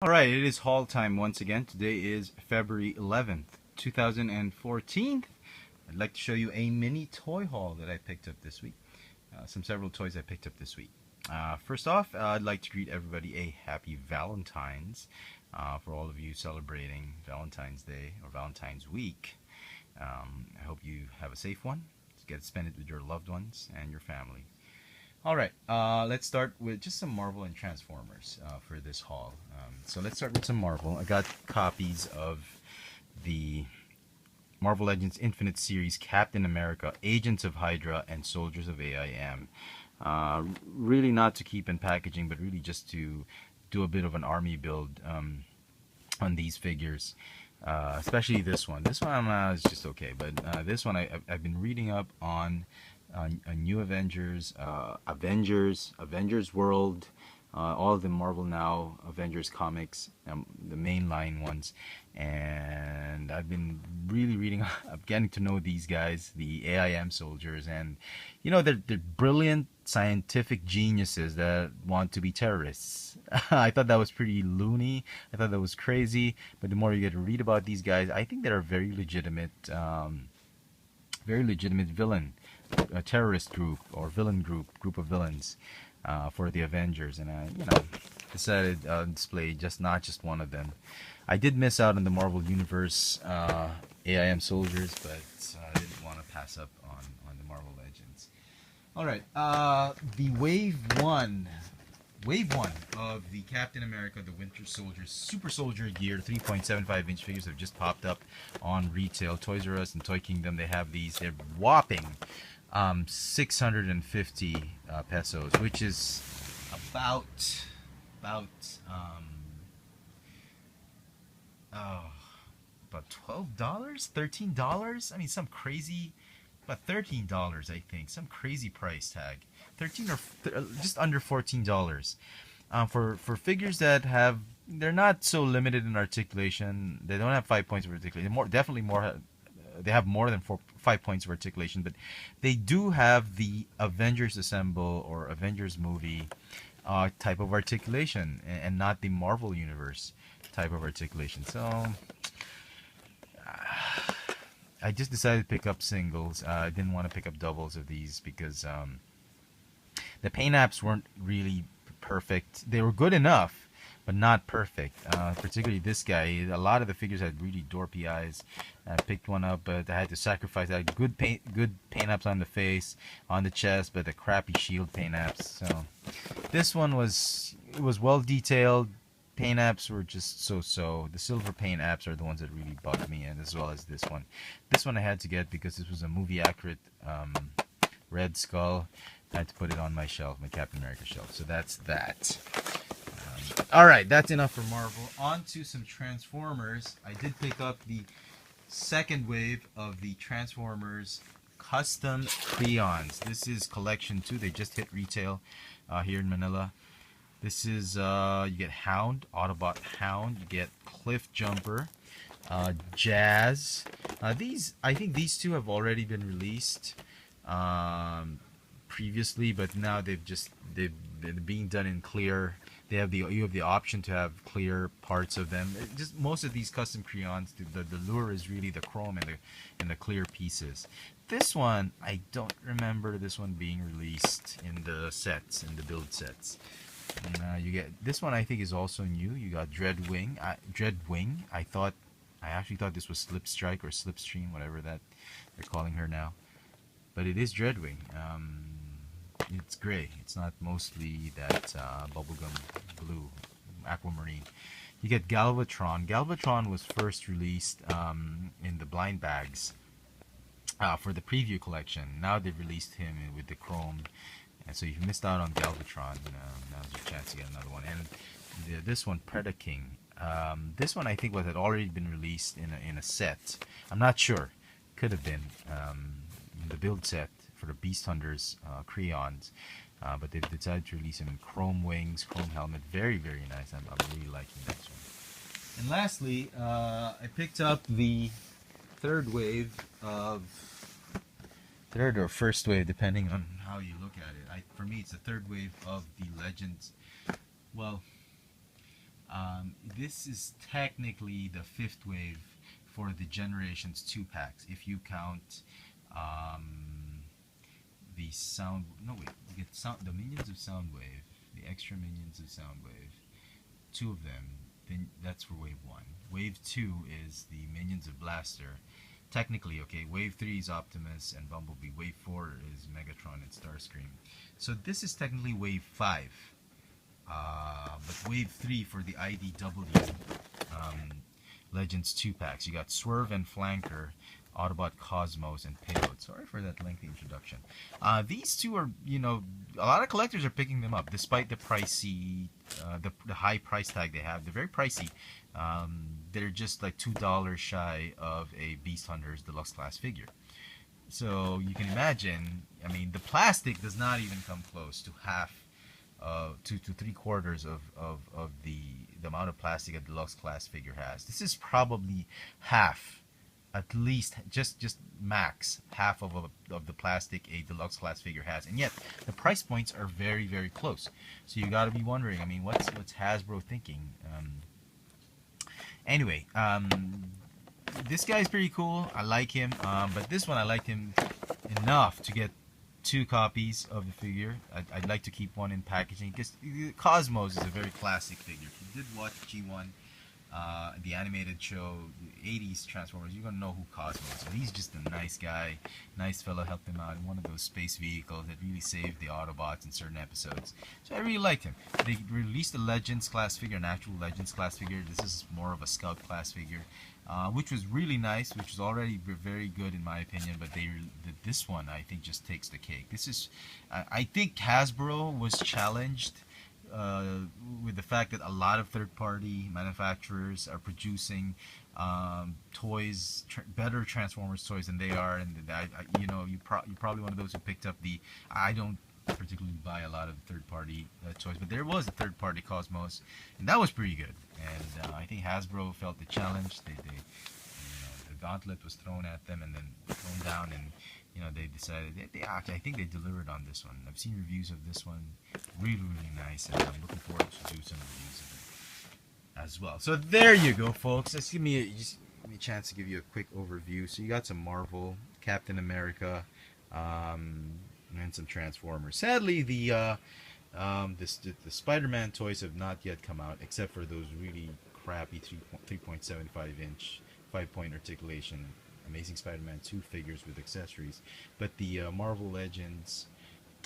Alright, it is haul time once again. Today is February 11th, 2014. I'd like to show you a mini toy haul that I picked up this week. Several toys I picked up this week. First off, I'd like to greet everybody a happy Valentine's for all of you celebrating Valentine's Day or Valentine's Week. I hope you have a safe one. Get to spend it with your loved ones and your family. Alright, let's start with just some Marvel and Transformers for this haul. So let's start with some Marvel. I got copies of the Marvel Legends Infinite Series Captain America, Agents of Hydra, and Soldiers of AIM. Really not to keep in packaging, but really just to do a bit of an army build on these figures. Especially this one. This one is just okay, but this one I've been reading up on a new Avengers, Avengers World, all of the Marvel Now Avengers comics, the mainline ones, and I've been really reading. I'm getting to know these guys, the AIM soldiers, and you know they're brilliant scientific geniuses that want to be terrorists. I thought that was pretty loony. I thought that was crazy. But the more you get to read about these guys, I think they're a very legitimate villain. A terrorist group or villain group of villains for the Avengers, and I decided to display not just one of them. I did miss out on the Marvel Universe AIM soldiers, but I didn't want to pass up on the Marvel Legends. All right, the wave one of the Captain America the Winter Soldier Super Soldier Gear 3.75-inch figures have just popped up on retail. Toys R Us and Toy Kingdom, they have these. They're whopping 650 pesos, which is about $12, $13. I mean, some crazy, about $13, I think, some crazy price tag. 13 or just under $14 for figures that have, they're not so limited in articulation. They don't have 5 points of articulation. They have more than 5 points of articulation, but they do have the Avengers Assemble or Avengers movie type of articulation, and not the Marvel Universe type of articulation. So I just decided to pick up singles. I didn't want to pick up doubles of these because the paint apps weren't really perfect. They were good enough, but not perfect. Particularly this guy. A lot of the figures had really dorpy eyes. I picked one up, but I had to sacrifice. I had good paint apps on the face, on the chest, but the crappy shield paint apps. So this one was well detailed. Paint apps were just so. The silver paint apps are the ones that really bugged me, and as well as this one. This one I had to get because this was a movie accurate Red Skull. I had to put it on my shelf, my Captain America shelf. So that's that. Alright, that's enough for Marvel. On to some Transformers. I did pick up the second wave of the Transformers custom crayons. This is collection 2. They just hit retail here in Manila. This is, you get Hound, Autobot Hound. You get Cliff Jumper, Jazz. I think these two have already been released previously, but now they've been being done in clear. You have the option to have clear parts of them. Just most of these custom crayons, the lure is really the chrome and the clear pieces. This one, I don't remember this one being released in the sets, in the build sets. And, you get this one. I think is also new. You got Dreadwing. I actually thought this was Slipstrike or Slipstream, whatever that they're calling her now. But it is Dreadwing. It's gray. It's not mostly that bubblegum blue, aquamarine. You get Galvatron. Galvatron was first released in the blind bags for the preview collection. Now they've released him with the chrome, and so you've missed out on Galvatron. Now's your chance to get another one. And this one, Predaking. This one I think had already been released in a set. I'm not sure. Could have been in the build set for the Beast Hunters crayons, but they've decided to release him in chrome wings, chrome helmet. Very, very nice. I'm really liking this one. And lastly, I picked up the third or first wave, depending on how you look at it. For me, it's the third wave of the Legends. Well, This is technically the fifth wave for the Generations 2 packs. If you count the sound, no wait, you get sound, the minions of Soundwave, the extra minions of Soundwave, two of them. Then that's for wave 1. Wave 2 is the minions of Blaster. Technically, okay, wave 3 is Optimus and Bumblebee. Wave 4 is Megatron and Starscream. So this is technically wave 5. But wave 3 for the IDW Legends 2 packs. You got Swerve and Flanker, Autobot Cosmos, and Payload. Sorry for that lengthy introduction. These two are, you know, a lot of collectors are picking them up despite the pricey, the high price tag they have. They're very pricey. They're just like $2 shy of a Beast Hunters Deluxe Class figure. So you can imagine, I mean, the plastic does not even come close to half, 2 to 3/4 of the amount of plastic a Deluxe Class figure has. This is probably half, at least, just max half of the plastic a Deluxe Class figure has, and yet the price points are very, very close. So you got to be wondering, I mean, what's Hasbro thinking? Anyway, this guy's pretty cool. I like him, but this one I liked him enough to get 2 copies of the figure. I'd like to keep one in packaging because Cosmos is a very classic figure. If you did watch G1, the animated show, the 80s Transformers, you're gonna know who Cosmos is. He's just a nice guy, nice fellow, helped him out in one of those space vehicles that really saved the Autobots in certain episodes. So I really liked him. They released a Legends class figure, an actual Legends class figure. This is more of a Scout class figure, which was really nice, which was already very good in my opinion. But this one, I think, just takes the cake. This is, I think Hasbro was challenged with the fact that a lot of third-party manufacturers are producing toys, better Transformers toys than they are, and you know, you're probably one of those who picked up the. I don't particularly buy a lot of third-party toys, but there was a third-party Cosmos, and that was pretty good. And I think Hasbro felt the challenge. They you know, the gauntlet was thrown at them and then thrown down, and you know, they decided I think they delivered on this one. I've seen reviews of this one, really nice, and I'm looking forward to do some reviews of it as well. So there you go, folks. Just give me a chance to give you a quick overview. So you got some Marvel, Captain America, and some Transformers. Sadly, the Spider-Man toys have not yet come out, except for those really crappy 3.75-inch 5-point articulation Amazing Spider-Man 2 figures with accessories. But the Marvel Legends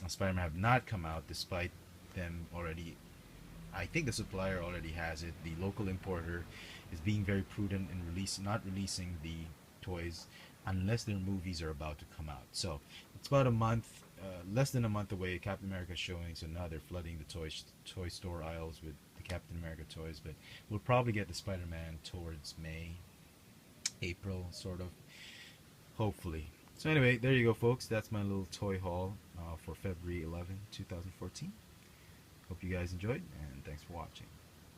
Spider-Man have not come out, despite them already. I think the supplier already has it. The local importer is being very prudent in not releasing the toys unless their movies are about to come out. So it's about a month, less than a month away. Captain America is showing, so now they're flooding the toy store aisles with the Captain America toys. But we'll probably get the Spider-Man towards May, April, sort of, hopefully. So anyway, there you go, folks. That's my little toy haul for February 11, 2014. Hope you guys enjoyed, and thanks for watching.